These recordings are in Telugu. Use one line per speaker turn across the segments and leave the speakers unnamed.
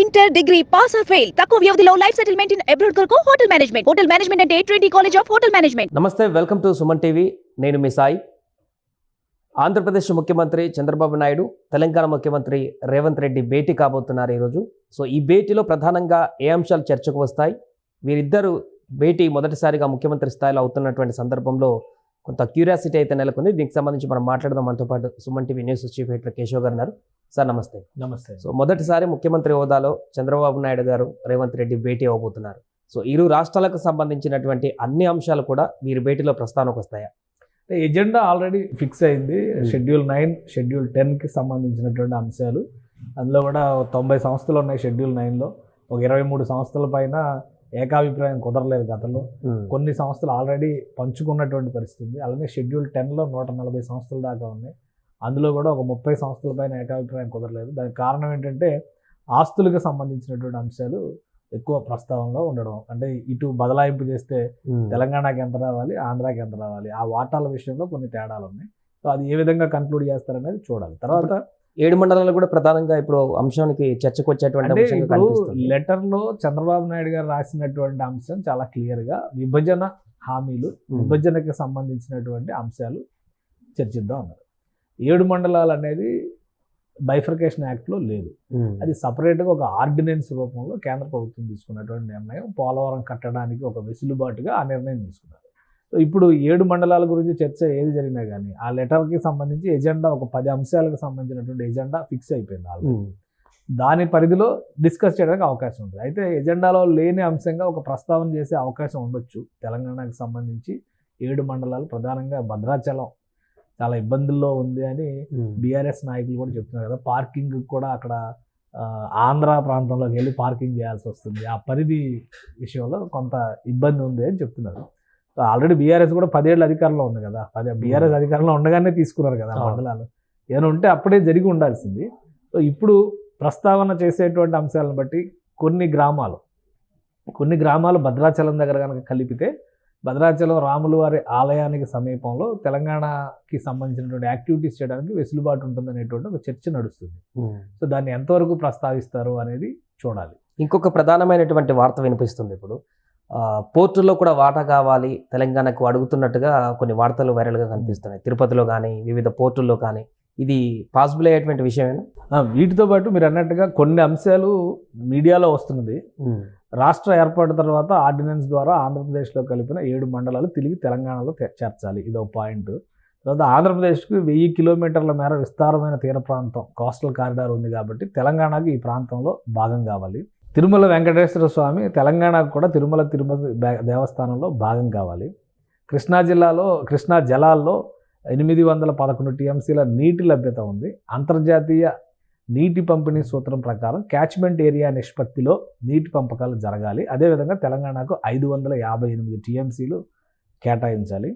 Inter degree pass or fail తక్కువ వ్యవధిలో లైఫ్ సెటిల్మెంట్ ఇన్ అబ్రాడ్ కొరకు హోటల్ మేనేజ్మెంట్ అంటే Trinity college of hotel management.
నమస్తే, వెల్కమ్ టు సుమన్ టీవీ. నేను మీ సాయి. ఆంధ్రప్రదేశ్ ముఖ్యమంత్రి చంద్రబాబు నాయుడు, తెలంగాణ ముఖ్యమంత్రి రేవంత్ రెడ్డి భేటీ కాబోతున్నారు ఈరోజు. సో ఈ భేటీలో ప్రధానంగా ఏ అంశాలు చర్చకు వస్తాయి? వీరిద్దరు భేటీ మొదటిసారిగా ముఖ్యమంత్రి స్థాయిలో అవుతున్నటువంటి సందర్భంలో కొంత క్యూరియాసిటీ అయితే నెలకొంది. దీనికి సంబంధించి మనం మాట్లాడదాం. మనతో పాటు Suman TV news chief editor Keshav గారు ఉన్నారు. సార్ నమస్తే.
నమస్తే.
సో మొదటిసారి ముఖ్యమంత్రి హోదాలో చంద్రబాబు నాయుడు గారు రేవంత్ రెడ్డి భేటీ అవ్వబోతున్నారు. సో ఇరు రాష్ట్రాలకు సంబంధించినటువంటి అన్ని అంశాలు కూడా వీరి భేటీలో ప్రస్తావనకు వస్తాయా?
ఎజెండా ఆల్రెడీ ఫిక్స్ అయింది. షెడ్యూల్ 9, షెడ్యూల్ 10కి సంబంధించినటువంటి అంశాలు. అందులో కూడా 90 సంస్థలు ఉన్నాయి షెడ్యూల్ 9లో. ఒక 23 సంస్థల పైన ఏకాభిప్రాయం కుదరలేదు గతంలో. కొన్ని సంస్థలు ఆల్రెడీ పంచుకున్నటువంటి పరిస్థితి. అలానే షెడ్యూల్ 10లో 140 సంస్థల దాకా ఉన్నాయి. అందులో కూడా ఒక 30 సంస్థల పైన ఏకాభిప్రాయం కుదరలేదు. దానికి కారణం ఏంటంటే ఆస్తులకు సంబంధించినటువంటి అంశాలు ఎక్కువ ప్రస్తావనలో ఉండడం. అంటే ఇటు బదలాయింపు చేస్తే తెలంగాణకి ఎంత రావాలి, ఆంధ్రాకి ఎంత రావాలి, ఆ వాటాల విషయంలో కొన్ని తేడాలు ఉన్నాయి. సో అది ఏ విధంగా కన్క్లూడ్ చేస్తారనేది చూడాలి. తర్వాత
7 మండలాలు కూడా ప్రధానంగా ఇప్పుడు అంశానికి చర్చకు వచ్చేటువంటి
లెటర్లో చంద్రబాబు నాయుడు గారు రాసినటువంటి అంశం చాలా క్లియర్గా విభజన హామీలు, విభజనకి సంబంధించినటువంటి అంశాలు చర్చిద్దాం అన్నారు. 7 మండలాలు అనేది బైఫర్కేషన్ యాక్ట్లో లేదు. అది సపరేట్గా ఒక ఆర్డినెన్స్ రూపంలో కేంద్ర ప్రభుత్వం తీసుకున్నటువంటి నిర్ణయం. పోలవరం కట్టడానికి ఒక వెసులుబాటుగా ఆ నిర్ణయం తీసుకున్నారు. సో ఇప్పుడు 7 మండలాల గురించి చర్చ ఏది జరిగినా కానీ ఆ లెటర్కి సంబంధించి ఎజెండా ఒక 10 అంశాలకు సంబంధించినటువంటి ఎజెండా ఫిక్స్ అయిపోయింది. దాని పరిధిలో డిస్కస్ చేయడానికి అవకాశం ఉంటుంది. అయితే ఎజెండాలో లేని అంశంగా ఒక ప్రస్తావన చేసే అవకాశం ఉండొచ్చు. తెలంగాణకు సంబంధించి 7 మండలాలు, ప్రధానంగా భద్రాచలం చాలా ఇబ్బందుల్లో ఉంది అని బీఆర్ఎస్ నాయకులు కూడా చెప్తున్నారు కదా. పార్కింగ్ కూడా అక్కడ ఆంధ్ర ప్రాంతంలోకి వెళ్ళి పార్కింగ్ చేయాల్సి వస్తుంది. ఆ పరిధి విషయంలో కొంత ఇబ్బంది ఉంది అని చెప్తున్నారు. ఆల్రెడీ బీఆర్ఎస్ కూడా 10 ఏళ్ళు అధికారంలో ఉంది కదా. బీఆర్ఎస్ అధికారంలో ఉండగానే తీసుకున్నారు కదా మండలాలు. ఏమైనా ఉంటే అప్పుడే జరిగి ఉండాల్సింది. సో ఇప్పుడు ప్రస్తావన చేసేటువంటి అంశాలను బట్టి కొన్ని గ్రామాలు భద్రాచలం దగ్గర కనుక కలిపితే భద్రాచలం రాముల వారి ఆలయానికి సమీపంలో తెలంగాణకి సంబంధించినటువంటి యాక్టివిటీస్ చేయడానికి వెసులుబాటు ఉంటుందనేటువంటి ఒక చర్చ నడుస్తుంది. సో దాన్ని ఎంతవరకు ప్రస్తావిస్తారు అనేది చూడాలి.
ఇంకొక ప్రధానమైనటువంటి వార్త వినిపిస్తుంది. ఇప్పుడు పోర్టుల్లో కూడా వాటా కావాలి తెలంగాణకు అడుగుతున్నట్టుగా కొన్ని వార్తలు వైరల్గా కనిపిస్తున్నాయి. తిరుపతిలో కానీ వివిధ పోర్టుల్లో కానీ ఇది పాసిబుల్ అయ్యేటువంటి విషయమేనా?
వీటితో పాటు మీరు అన్నట్టుగా కొన్ని అంశాలు మీడియాలో వస్తున్నది. రాష్ట్ర ఏర్పాటు తర్వాత ఆర్డినెన్స్ ద్వారా ఆంధ్రప్రదేశ్లో కలిపిన 7 మండలాలు తిరిగి తెలంగాణలో చేర్చాలి. ఇదో పాయింట్. తర్వాత ఆంధ్రప్రదేశ్కి 1000 కిలోమీటర్ల మేర విస్తారమైన తీర ప్రాంతం, కోస్టల్ కారిడార్ ఉంది కాబట్టి తెలంగాణకి ఈ ప్రాంతంలో భాగం కావాలి. తిరుమల వెంకటేశ్వర స్వామి తెలంగాణకు కూడా తిరుమల దేవస్థానంలో భాగం కావాలి. కృష్ణా జలాల్లో 811 టీఎంసీల నీటి లభ్యత ఉంది. అంతర్జాతీయ నీటి పంపిణీ సూత్రం ప్రకారం క్యాచ్మెంట్ ఏరియా నిష్పత్తిలో నీటి పంపకాలు జరగాలి. అదేవిధంగా తెలంగాణకు 558 టీఎంసీలు కేటాయించాలి.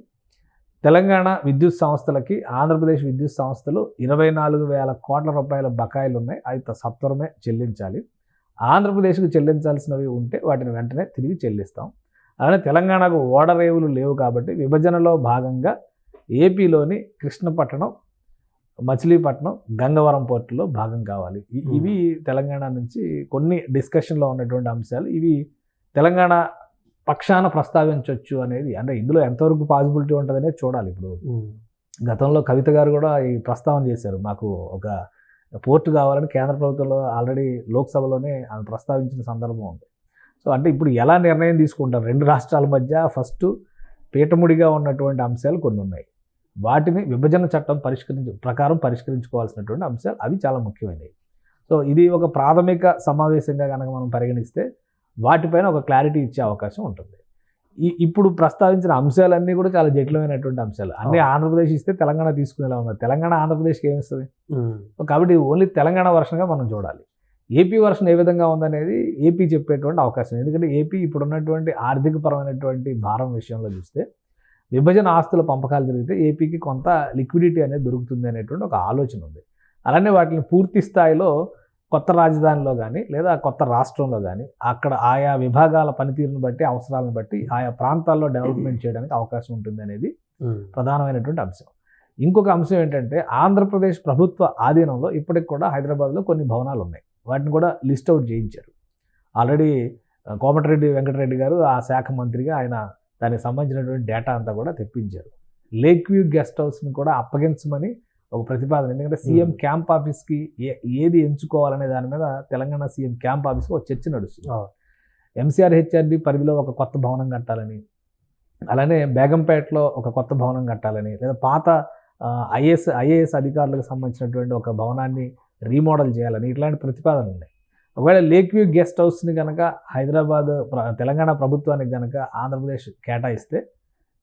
తెలంగాణ విద్యుత్ సంస్థలకి ఆంధ్రప్రదేశ్ విద్యుత్ సంస్థలు 24,000 కోట్ల రూపాయల బకాయిలు ఉన్నాయి. అవి సత్వరమే చెల్లించాలి. ఆంధ్రప్రదేశ్కు చెల్లించాల్సినవి ఉంటే వాటిని వెంటనే తిరిగి చెల్లిస్తాం. అలానే తెలంగాణకు ఓడరేవులు లేవు కాబట్టి విభజనలో భాగంగా ఏపీలోని కృష్ణపట్నం, మచిలీపట్నం, గంగవరం పోర్టులో భాగం కావాలి. ఇవి తెలంగాణ నుంచి కొన్ని డిస్కషన్లో ఉన్నటువంటి అంశాలు. ఇవి తెలంగాణ పక్షాన ప్రస్తావించవచ్చు అనేది, అంటే ఇందులో ఎంతవరకు పాసిబిలిటీ ఉంటుందనేది చూడాలి. ఇప్పుడు గతంలో కవిత గారు కూడా ఈ ప్రస్తావన చేశారు. మాకు ఒక పోర్టు కావాలని కేంద్ర ప్రభుత్వంలో ఆల్రెడీ లోక్సభలోనే ఆమె ప్రస్తావించిన సందర్భం ఉంది. సో అంటే ఇప్పుడు ఎలా నిర్ణయం తీసుకుంటారు? 2 రాష్ట్రాల మధ్య ఫస్ట్ పీఠముడిగా ఉన్నటువంటి అంశాలు కొన్ని ఉన్నాయి. వాటిని విభజన చట్టం పరిష్కరించుకోవాల్సినటువంటి అంశాలు అవి చాలా ముఖ్యమైనవి. సో ఇది ఒక ప్రాథమిక సమావేశంగా కనుక మనం పరిగణిస్తే వాటిపైన ఒక క్లారిటీ ఇచ్చే అవకాశం ఉంటుంది. ఇప్పుడు ప్రస్తావించిన అంశాలన్నీ కూడా చాలా జటిలమైనటువంటి అంశాలు. అన్నీ ఆంధ్రప్రదేశ్ ఇస్తే తెలంగాణ తీసుకునేలా ఉన్నారు. తెలంగాణ ఆంధ్రప్రదేశ్కి ఏమిస్తుంది? కాబట్టి ఓన్లీ తెలంగాణ వర్షన్గా మనం చూడాలి. ఏపీ వర్షన్ ఏ విధంగా ఉందనేది ఏపీ చెప్పేటువంటి అవకాశం. ఎందుకంటే ఏపీ ఇప్పుడున్నటువంటి ఆర్థికపరమైనటువంటి భారం విషయంలో చూస్తే విభజన ఆస్తుల పంపకాలు జరిగితే ఏపీకి కొంత లిక్విడిటీ అనేది దొరుకుతుంది అనేటువంటి ఒక ఆలోచన ఉంది. అలానే వాటిని పూర్తి స్థాయిలో కొత్త రాజధానిలో కానీ లేదా కొత్త రాష్ట్రంలో కానీ అక్కడ ఆయా విభాగాల పనితీరును బట్టి, అవసరాలను బట్టి ఆయా ప్రాంతాల్లో డెవలప్మెంట్ చేయడానికి అవకాశం ఉంటుంది అనేది ప్రధానమైనటువంటి అంశం. ఇంకొక అంశం ఏంటంటే ఆంధ్రప్రదేశ్ ప్రభుత్వ ఆధీనంలో ఇప్పటికి కూడా హైదరాబాద్లో కొన్ని భవనాలు ఉన్నాయి. వాటిని కూడా లిస్ట్ అవుట్ చేయించారు. ఆల్రెడీ కోమటిరెడ్డి వెంకటరెడ్డి గారు ఆ శాఖ మంత్రిగా ఆయన దానికి సంబంధించినటువంటి డేటా అంతా కూడా తెప్పించారు. లేక్ వ్యూ గెస్ట్ హౌస్ని కూడా అప్పగించమని ఒక ప్రతిపాదన, ఎందుకంటే సీఎం క్యాంప్ ఆఫీస్కి ఏది ఎంచుకోవాలనే దాని మీద తెలంగాణ సీఎం క్యాంప్ ఆఫీస్కి ఒక చర్చ నడుస్తుంది. ఎంసీఆర్ హెచ్ఆర్డి పరిధిలో ఒక కొత్త భవనం కట్టాలని, అలానే బేగంపేటలో ఒక కొత్త భవనం కట్టాలని, లేదా పాత ఐఏఎస్ అధికారులకు సంబంధించినటువంటి ఒక భవనాన్ని రీమోడల్ చేయాలని ఇట్లాంటి ప్రతిపాదనలు ఉన్నాయి. ఒకవేళ లేక్ వ్యూ గెస్ట్ హౌస్ని కనుక హైదరాబాద్ తెలంగాణ ప్రభుత్వానికి కనుక ఆంధ్రప్రదేశ్ కేటాయిస్తే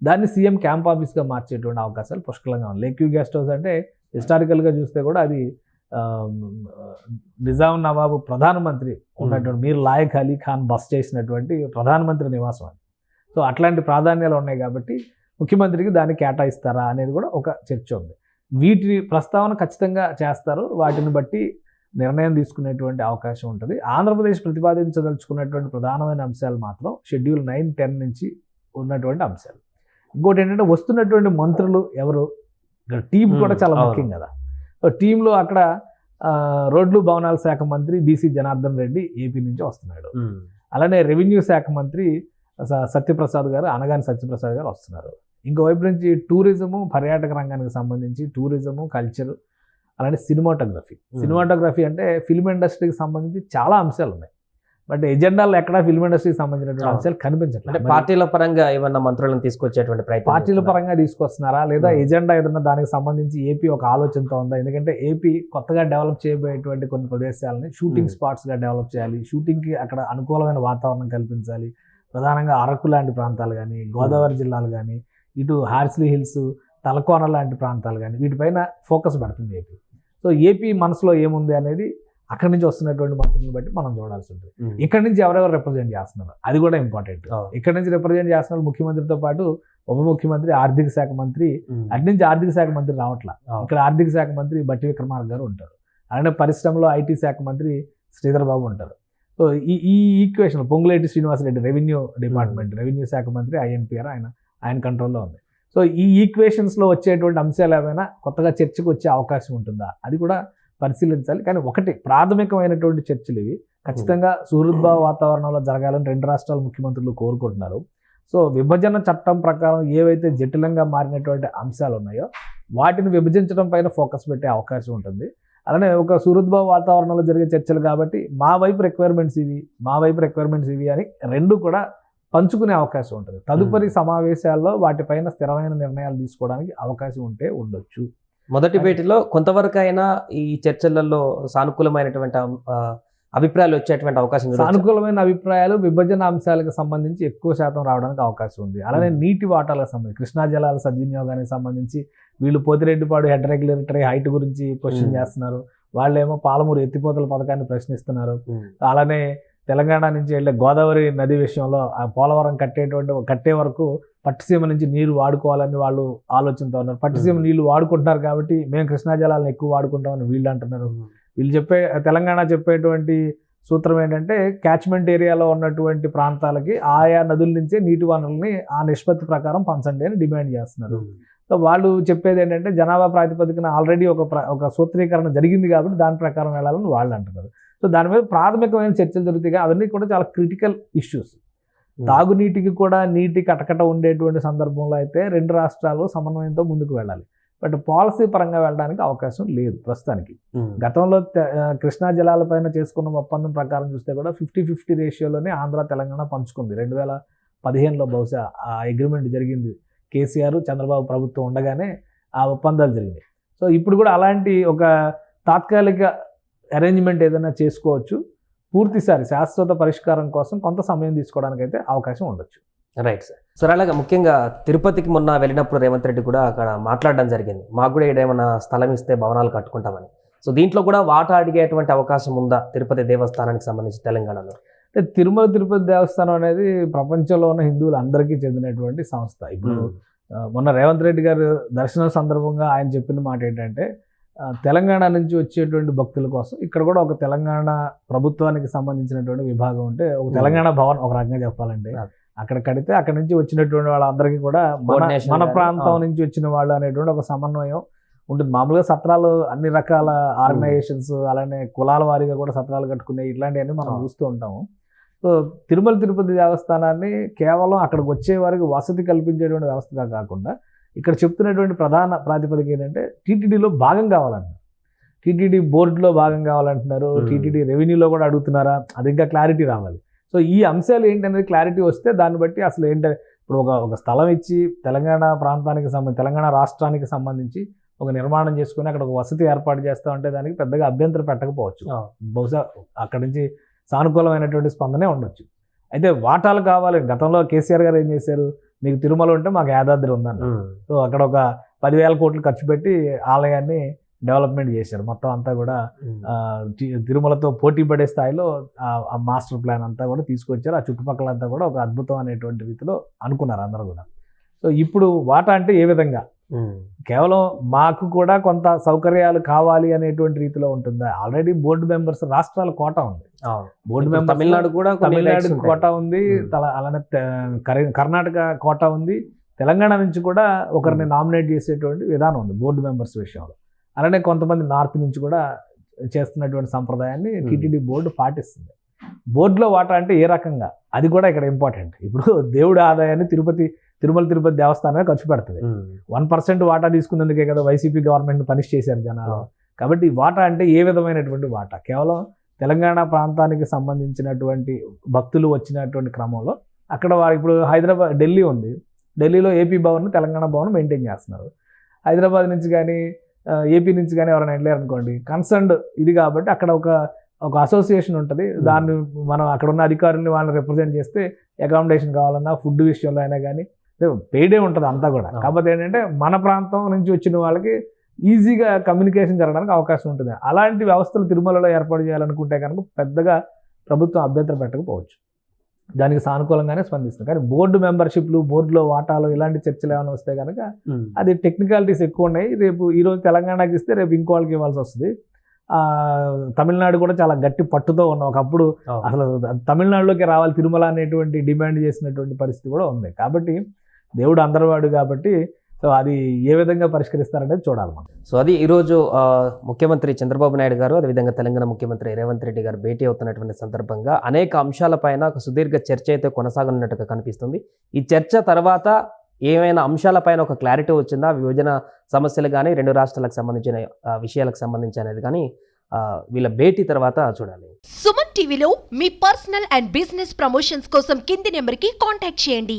దాన్ని సీఎం క్యాంప్ ఆఫీస్గా మార్చేటువంటి అవకాశాలు పుష్కలంగా ఉన్నాయి. లేక్ వ్యూ గెస్ట్ హౌస్ అంటే హిస్టారికల్గా చూస్తే కూడా అది నిజాం నవాబు ప్రధానమంత్రి ఉన్నటువంటి మీర్ లాయక్ అలీ ఖాన్ బస్ చేసినటువంటి ప్రధానమంత్రి నివాసం అది. సో అట్లాంటి ప్రాధాన్యాలు ఉన్నాయి కాబట్టి ముఖ్యమంత్రికి దాన్ని కేటాయిస్తారా అనేది కూడా ఒక చర్చ ఉంది. వీటి ప్రస్తావన ఖచ్చితంగా చేస్తారు. వాటిని బట్టి నిర్ణయం తీసుకునేటువంటి అవకాశం ఉంటుంది. ఆంధ్రప్రదేశ్ ప్రతిపాదించదలుచుకున్నటువంటి ప్రధానమైన అంశాలు మాత్రం షెడ్యూల్ 9, 10 నుంచి ఉన్నటువంటి అంశాలు. ఇంకోటి ఏంటంటే వస్తున్నటువంటి మంత్రులు ఎవరు, టీం కూడా చాలా ముఖ్యం కదా. సో టీంలో అక్కడ రోడ్లు భవనాల శాఖ మంత్రి బీసీ జనార్దన్ రెడ్డి ఏపీ నుంచి వస్తున్నాడు. అలానే రెవెన్యూ శాఖ మంత్రి సత్యప్రసాద్ గారు, అనగాని సత్యప్రసాద్ గారు వస్తున్నారు. ఇంకోవైపు నుంచి టూరిజము, పర్యాటక రంగానికి సంబంధించి టూరిజము, కల్చర్, అలానే సినిమాటోగ్రఫీ అంటే ఫిల్మ్ ఇండస్ట్రీకి సంబంధించి చాలా అంశాలు ఉన్నాయి. బట్ ఎజెండాలో ఎక్కడా ఫిల్మ్ ఇండస్ట్రీకి సంబంధించినటువంటి అంశాలు కనిపించట్లేదు.
పార్టీల పరంగా ఏమన్నా మంత్రులను తీసుకొచ్చేటువంటి ప్రయత్నం
పార్టీల పరంగా తీసుకొస్తున్నారా, లేదా ఎజెండా ఏదన్నా దానికి సంబంధించి ఏపీ ఒక ఆలోచనతో ఉందా? ఎందుకంటే ఏపీ కొత్తగా డెవలప్ చేయబోయేటువంటి కొన్ని ప్రదేశాలని షూటింగ్ స్పాట్స్గా డెవలప్ చేయాలి, షూటింగ్కి అక్కడ అనుకూలమైన వాతావరణం కల్పించాలి. ప్రధానంగా అరకు లాంటి ప్రాంతాలు కానీ, గోదావరి జిల్లాలు కానీ, ఇటు హార్స్లీ హిల్స్, తలకోన లాంటి ప్రాంతాలు కానీ వీటిపైన ఫోకస్ పెడుతుంది ఏపీ. సో ఏపీ మనసులో ఏముంది అనేది అక్కడి నుంచి వస్తున్నటువంటి మంత్రులను బట్టి మనం చూడాల్సి ఉంటుంది. ఇక్కడ నుంచి ఎవరెవరు రిప్రజెంట్ చేస్తున్నారు అది కూడా ఇంపార్టెంట్. ఇక్కడ నుంచి రిప్రజెంట్ చేస్తున్నారు ముఖ్యమంత్రితో పాటు ఉప ముఖ్యమంత్రి, ఆర్థిక శాఖ మంత్రి. అటు నుంచి ఆర్థిక శాఖ మంత్రి రావట్లా, ఇక్కడ ఆర్థిక శాఖ మంత్రి బట్టి విక్రమార్క గారు ఉంటారు. అలానే పరిశ్రమలో ఐటీ శాఖ మంత్రి శ్రీధర్ బాబు ఉంటారు. సో ఈ equation Ponguleti Srinivasa Reddy revenue department, revenue శాఖ మంత్రి ఐఎన్పిఆర్ ఆయన కంట్రోల్లో ఉంది. సో ఈ ఈక్వేషన్స్లో వచ్చేటువంటి అంశాలు ఏమైనా కొత్తగా చర్చకు వచ్చే అవకాశం ఉంటుందా అది కూడా పరిశీలించాలి. కానీ ఒకటి ప్రాథమికమైనటువంటి చర్చలు ఇవి ఖచ్చితంగా సుహృద్భావ వాతావరణంలో జరగాలని రెండు రాష్ట్రాల ముఖ్యమంత్రులు కోరుకుంటున్నారు. సో విభజన చట్టం ప్రకారం ఏవైతే జటిలంగా మారినటువంటి అంశాలు ఉన్నాయో వాటిని విభజించడం పైన ఫోకస్ పెట్టే అవకాశం ఉంటుంది. అలానే ఒక సుహృద్భావ వాతావరణంలో జరిగే చర్చలు కాబట్టి మా వైపు రిక్వైర్మెంట్స్ ఇవి అని రెండు కూడా పంచుకునే అవకాశం ఉంటుంది. తదుపరి సమావేశాల్లో వాటిపైన స్థిరమైన నిర్ణయాలు తీసుకోవడానికి అవకాశం ఉంటే ఉండొచ్చు.
మొదటి భేటీలో కొంతవరకు అయినా ఈ చర్చలలో సానుకూలమైనటువంటి అభిప్రాయాలు వచ్చేటువంటి అవకాశం,
సానుకూలమైన అభిప్రాయాలు విభజన అంశాలకు సంబంధించి ఎక్కువ శాతం రావడానికి అవకాశం ఉంది. అలానే నీటి వాటాలకు సంబంధించి, కృష్ణా జలాల సద్వినియోగానికి సంబంధించి వీళ్ళు పోతిరెడ్డిపాడు హెడ్ రెగ్యులేటరీ హైట్ గురించి క్వశ్చన్ చేస్తున్నారు, వాళ్ళేమో పాలమూరు ఎత్తిపోతల పథకాన్ని ప్రశ్నిస్తున్నారు. అలానే తెలంగాణ నుంచి వెళ్ళే గోదావరి నది విషయంలో ఆ పోలవరం కట్టే వరకు పట్టిసీమ నుంచి నీరు వాడుకోవాలని వాళ్ళు ఆలోచనతో ఉన్నారు. పట్టిసీమ నీళ్లు వాడుకుంటున్నారు కాబట్టి మేము కృష్ణా జలాలను ఎక్కువ వాడుకుంటామని వీళ్ళు అంటున్నారు. వీళ్ళు తెలంగాణ చెప్పేటువంటి సూత్రం ఏంటంటే క్యాచ్మెంట్ ఏరియాలో ఉన్నటువంటి ప్రాంతాలకి ఆయా నదుల నుంచే నీటి వనరుల్ని ఆ నిష్పత్తి ప్రకారం పంచండి అని డిమాండ్ చేస్తున్నారు. సో వాళ్ళు చెప్పేది ఏంటంటే జనాభా ప్రాతిపదికన ఆల్రెడీ ఒక సూత్రీకరణ జరిగింది కాబట్టి దాని ప్రకారం వెళ్ళాలని వాళ్ళు అంటున్నారు. సో దాని మీద ప్రాథమికమైన చర్చలు జరుగుతాయి. అవన్నీ కూడా చాలా క్రిటికల్ ఇష్యూస్. తాగునీటికి కూడా నీటి కటకట ఉండేటువంటి సందర్భంలో అయితే రెండు రాష్ట్రాలు సమన్వయంతో ముందుకు వెళ్ళాలి. బట్ పాలసీ పరంగా వెళ్ళడానికి అవకాశం లేదు ప్రస్తుతానికి. గతంలో కృష్ణా జలాలపైన చేసుకున్న ఒప్పందం ప్రకారం చూస్తే కూడా 50-50 రేషియోలోనే ఆంధ్ర తెలంగాణ పంచుకుంది. 2015లో బహుశా ఆ అగ్రిమెంట్ జరిగింది. కేసీఆర్ చంద్రబాబు ప్రభుత్వం ఉండగానే ఆ ఒప్పందాలు జరిగినాయి. సో ఇప్పుడు కూడా అలాంటి ఒక తాత్కాలిక అరేంజ్మెంట్ ఏదైనా చేసుకోవచ్చు. పూర్తిసారి శాశ్వత పరిష్కారం కోసం కొంత సమయం తీసుకోవడానికి అయితే అవకాశం ఉండొచ్చు.
Right sir. సార్ అలాగే ముఖ్యంగా తిరుపతికి మొన్న వెళ్ళినప్పుడు రేవంత్ రెడ్డి కూడా అక్కడ మాట్లాడడం జరిగింది, మాకు కూడా ఏమైనా స్థలం ఇస్తే భవనాలు కట్టుకుంటామని. సో దీంట్లో కూడా వాటా అడిగేటువంటి అవకాశం ఉందా తిరుపతి దేవస్థానానికి సంబంధించి తెలంగాణలో?
అంటే తిరుపతి దేవస్థానం అనేది ప్రపంచంలో ఉన్న హిందువులు అందరికీ చెందినటువంటి సంస్థ. ఇప్పుడు మొన్న రేవంత్ రెడ్డి గారు దర్శనం సందర్భంగా ఆయన చెప్పిన మాట ఏంటంటే తెలంగాణ నుంచి వచ్చేటువంటి భక్తుల కోసం ఇక్కడ కూడా ఒక తెలంగాణ ప్రభుత్వానికి సంబంధించినటువంటి విభాగం ఉంటే ఒక తెలంగాణ భవన్ ఒక రకంగా చెప్పాలంటే అక్కడ కడితే అక్కడ నుంచి వచ్చినటువంటి వాళ్ళందరికీ కూడా మన ప్రాంతం నుంచి వచ్చిన వాళ్ళు అనేటువంటి ఒక సమన్వయం ఉంటుంది. మామూలుగా సత్రాలు అన్ని రకాల ఆర్గనైజేషన్స్ అలానే కులాల వారీగా కూడా సత్రాలు కట్టుకునే ఇట్లాంటివన్నీ మనం చూస్తూ ఉంటాము. సో తిరుమల తిరుపతి దేవస్థానాన్ని కేవలం అక్కడికి వచ్చే వారికి వసతి కల్పించేటువంటి వ్యవస్థగా కాకుండా ఇక్కడ చెప్తున్నటువంటి ప్రధాన ప్రాతిపదిక ఏంటంటే టీటీడీలో భాగం కావాలంటున్నారు, టీటీడీ బోర్డులో భాగం కావాలంటున్నారు, టీటీడీ రెవెన్యూలో కూడా అడుగుతున్నారా, అది ఇంకా క్లారిటీ రావాలి. సో ఈ అంశాలు ఏంటనేది క్లారిటీ వస్తే దాన్ని బట్టి అసలు ఏంటంటే ఇప్పుడు ఒక స్థలం ఇచ్చి తెలంగాణ ప్రాంతానికి తెలంగాణ రాష్ట్రానికి సంబంధించి ఒక నిర్మాణం చేసుకుని అక్కడ ఒక వసతి ఏర్పాటు చేస్తామంటే దానికి పెద్దగా అభ్యంతరం పెట్టకపోవచ్చు. బహుశా అక్కడి నుంచి సానుకూలమైనటువంటి స్పందనే ఉండొచ్చు. అయితే వాటాలు కావాలి. గతంలో కేసీఆర్ గారు ఏం చేశారు, మీకు తిరుమల ఉంటే మాకు యాదాద్రి ఉందన్న. సో అక్కడ ఒక 10,000 కోట్లు ఖర్చు పెట్టి ఆలయాన్ని డెవలప్మెంట్ చేశారు. మొత్తం అంతా కూడా తిరుమలతో పోటీ పడే స్థాయిలో ఆ మాస్టర్ ప్లాన్ అంతా కూడా తీసుకొచ్చారు. ఆ చుట్టుపక్కలంతా కూడా ఒక అద్భుతం అనేటువంటి రీతిలో అనుకున్నారు అందరూ కూడా. సో ఇప్పుడు వాటా అంటే ఏ విధంగా, కేవలం మాకు కూడా కొంత సౌకర్యాలు కావాలి అనేటువంటి రీతిలో ఉంటుందా? ఆల్రెడీ బోర్డు మెంబర్స్ రాష్ట్రాల కోటా ఉంది. బోర్డు మెంబర్ తమిళనాడు కోటా ఉంది, అలానే కర్ణాటక కోటా ఉంది, తెలంగాణ నుంచి కూడా ఒకరిని నామినేట్ చేసేటువంటి విధానం ఉంది బోర్డు మెంబర్స్ విషయంలో. అలానే కొంతమంది నార్త్ నుంచి కూడా చేస్తున్నటువంటి సంప్రదాయాన్ని టీటీడీ బోర్డు పాటిస్తుంది. బోర్డులో వాటా అంటే ఏ రకంగా, అది కూడా ఇక్కడ ఇంపార్టెంట్. ఇప్పుడు దేవుడి ఆదాయాన్ని తిరుమల తిరుపతి దేవస్థానమే ఖర్చు పెడుతుంది. 1% వాటా తీసుకున్నందుకే కదా వైసీపీ గవర్నమెంట్ పనిష్ చేశారు జనాలు. కాబట్టి వాటా అంటే ఏ విధమైనటువంటి వాటా, కేవలం తెలంగాణ ప్రాంతానికి సంబంధించినటువంటి భక్తులు వచ్చినటువంటి క్రమంలో అక్కడ వారు ఇప్పుడు ఢిల్లీ ఉంది, ఢిల్లీలో ఏపీ భవన్ తెలంగాణ భవన్ మెయింటైన్ చేస్తున్నారు. హైదరాబాద్ నుంచి కానీ ఏపీ నుంచి కానీ ఎవరైనా వెళ్ళారు అనుకోండి, కన్సర్న్డ్ ఇది కాబట్టి అక్కడ ఒక అసోసియేషన్ ఉంటుంది. దాన్ని మనం అక్కడ ఉన్న అధికారుల్ని వాళ్ళని రిప్రజెంట్ చేస్తే అకామిడేషన్ కావాలన్నా ఫుడ్ విషయంలో అయినా కానీ పెయిడే ఉంటుంది అంతా కూడా. కాకపోతే ఏంటంటే మన ప్రాంతం నుంచి వచ్చిన వాళ్ళకి ఈజీగా కమ్యూనికేషన్ జరగడానికి అవకాశం ఉంటుంది. అలాంటి వ్యవస్థలు తిరుమలలో ఏర్పాటు చేయాలనుకుంటే కనుక పెద్దగా ప్రభుత్వం అభ్యంతరం పెట్టకపోవచ్చు, దానికి సానుకూలంగానే స్పందిస్తుంది. కానీ బోర్డు మెంబర్షిప్లు, బోర్డులో వాటాలు ఇలాంటి చర్చలు ఏమైనా వస్తే కనుక అది టెక్నికాలిటీస్ ఎక్కువ ఉన్నాయి. ఈరోజు తెలంగాణకి ఇస్తే రేపు ఇంకోళ్ళకి ఇవ్వాల్సి వస్తుంది. తమిళనాడు కూడా చాలా గట్టి పట్టుతో ఉన్న ఒకప్పుడు అసలు తమిళనాడులోకి రావాలి తిరుమల అనేటువంటి డిమాండ్ చేసినటువంటి పరిస్థితి కూడా ఉంది. కాబట్టి దేవుడు అందరివాడు కాబట్టి సో అది ఏ విధంగా పరిష్కరిస్తారనేది చూడాలి మనం.
సో అది ఈరోజు ముఖ్యమంత్రి చంద్రబాబు నాయుడు గారు, అదేవిధంగా తెలంగాణ ముఖ్యమంత్రి రేవంత్ రెడ్డి గారు భేటీ అవుతున్నటువంటి సందర్భంగా అనేక అంశాలపైన ఒక సుదీర్ఘ చర్చ అయితే కొనసాగనున్నట్టుగా కనిపిస్తుంది. ఈ చర్చ తర్వాత ఏమైనా అంశాలపైన ఒక క్లారిటీ వచ్చిందా, విభజన సమస్యలు కానీ 2 రాష్ట్రాలకు సంబంధించిన విషయాలకు సంబంధించి అనేది కానీ వీళ్ళ భేటీ తర్వాత చూడాలి.
సుమన్ టీవీలో మీ పర్సనల్ అండ్ బిజినెస్ ప్రమోషన్స్ కోసం కింది నెంబర్కి కాంటాక్ట్ చేయండి.